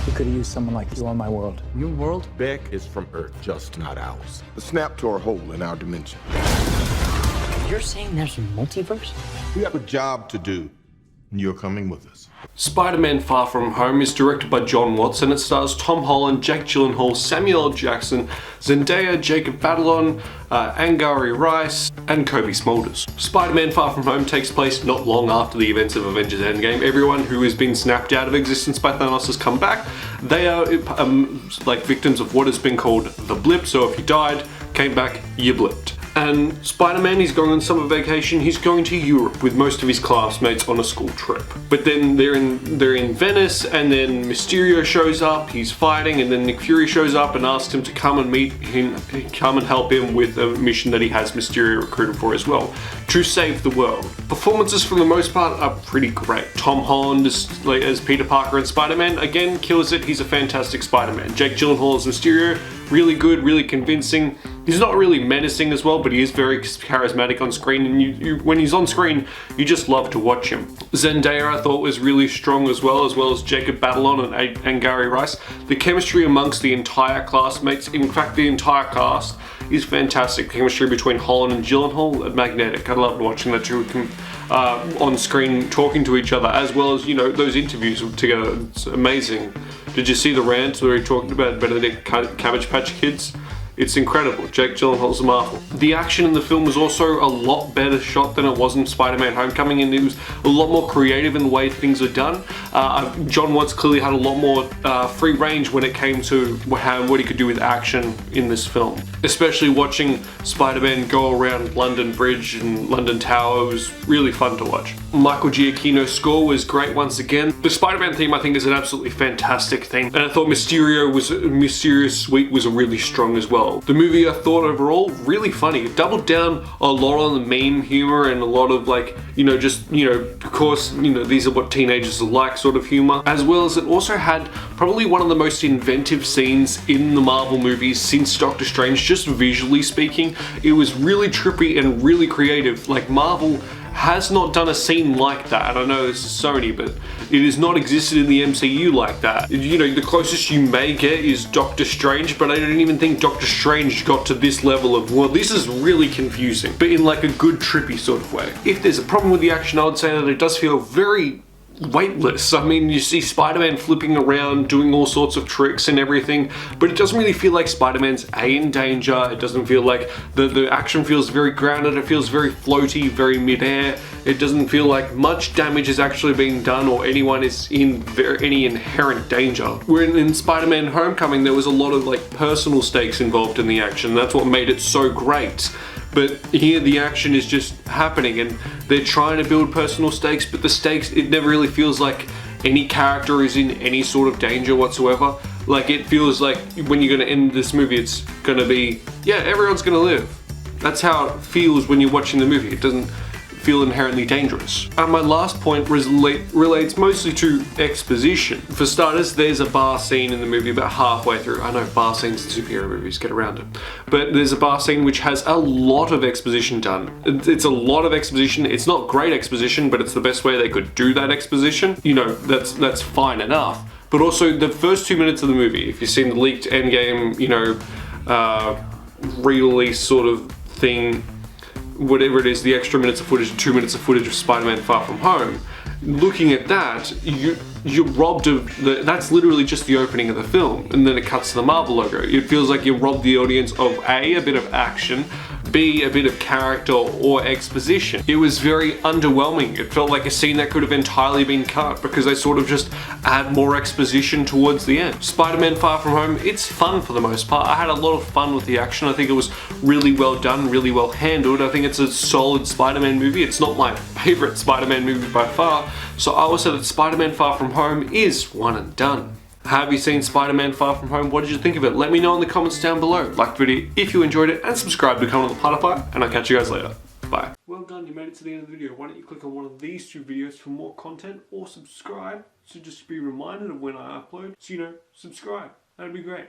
We could have used someone like you on my world. Your world? Beck is from Earth, just not ours. The snap tore a hole in our dimension. You're saying there's a multiverse? We have a job to do, and you're coming with us. Spider-Man Far From Home is directed by John Watts and it stars Tom Holland, Jake Gyllenhaal, Samuel L. Jackson, Zendaya, Jacob Batalon, Angari Rice, and Kobe Smulders. Spider-Man Far From Home takes place not long after the events of Avengers Endgame. Everyone who has been snapped out of existence by Thanos has come back. They are like victims of what has been called the blip, so if you died, came back, you blipped. And Spider-Man, he's going on summer vacation, he's going to Europe with most of his classmates on a school trip. But then they're in Venice, and then Mysterio shows up, he's fighting, and then Nick Fury shows up and asks him to come and meet him, come and help him with a mission that he has Mysterio recruited for as well, to save the world. Performances for the most part are pretty great. Tom Holland as Peter Parker and Spider-Man, again, kills it, he's a fantastic Spider-Man. Jake Gyllenhaal as Mysterio, really good, really convincing. He's not really menacing as well, but he is very charismatic on screen, and when he's on screen, you just love to watch him. Zendaya I thought was really strong as well as Jacob Batalon and Angari Rice. The chemistry amongst the entire classmates, in fact the entire cast, is fantastic. The chemistry between Holland and Gyllenhaal, magnetic. I loved watching the two of them on screen talking to each other, as well as, you know, those interviews together. It's amazing. Did you see the rant where he talked about Benedict Cabbage Patch Kids? It's incredible. Jake Gyllenhaal's a marvel. The action in the film was also a lot better shot than it was in Spider-Man Homecoming, and it was a lot more creative in the way things are done. John Watts clearly had a lot more free range when it came to what he could do with action in this film. Especially watching Spider-Man go around London Bridge and London Tower was really fun to watch. Michael Giacchino's score was great once again. The Spider-Man theme I think is an absolutely fantastic theme, and I thought Mysterio's Suite was really strong as well. The movie I thought overall really funny. It doubled down a lot on the meme humor and a lot of, like, you know, just, you know, of course, you know, these are what teenagers are like sort of humor, as well as it also had probably one of the most inventive scenes in the Marvel movies since Doctor Strange, just visually speaking. It was really trippy and really creative. Like, Marvel has not done a scene like that, and I know this is Sony, but it has not existed in the MCU like that. You know, the closest you may get is Doctor Strange, but I don't even think Doctor Strange got to this level of, well, this is really confusing, but in like a good trippy sort of way. If there's a problem with the action, I would say that it does feel very weightless. I mean, you see Spider-Man flipping around, doing all sorts of tricks and everything, but it doesn't really feel like Spider-Man's in danger. It doesn't feel like the action feels very grounded. It feels very floaty, very mid-air. It doesn't feel like much damage is actually being done or anyone is in any inherent danger. Where in Spider-Man Homecoming, there was a lot of like personal stakes involved in the action. That's what made it so great. But here the action is just happening and they're trying to build personal stakes, but the stakes, it never really feels like any character is in any sort of danger whatsoever. Like, it feels like when you're gonna end this movie, it's gonna be, yeah, everyone's gonna live. That's how it feels when you're watching the movie. It doesn't feel inherently dangerous. And my last point relates mostly to exposition. For starters, there's a bar scene in the movie about halfway through. I know bar scenes in superhero movies, get around it. But there's a bar scene which has a lot of exposition done. It's a lot of exposition. It's not great exposition, but it's the best way they could do that exposition. You know, that's fine enough. But also the first 2 minutes of the movie, if you've seen the leaked Endgame, you know, re-release sort of thing, whatever it is, the extra minutes of footage, 2 minutes of footage of Spider-Man Far From Home, looking at that, you're robbed of that's literally just the opening of the film, and then it cuts to the Marvel logo. It feels like you robbed the audience of a bit of action, B, a bit of character or exposition. It was very underwhelming. It felt like a scene that could have entirely been cut because they sort of just add more exposition towards the end. Spider-Man Far From Home, it's fun for the most part. I had a lot of fun with the action. I think it was really well done, really well handled. I think it's a solid Spider-Man movie. It's not my favorite Spider-Man movie by far, so I would say that Spider-Man Far From Home is one and done. Have you seen Spider-Man Far From Home? What did you think of it? Let me know in the comments down below. Like the video if you enjoyed it, and subscribe to become one of the Platypus, and I'll catch you guys later. Bye. Well done, you made it to the end of the video. Why don't you click on one of these two videos for more content, or subscribe, so just to be reminded of when I upload. So, you know, subscribe. That'd be great.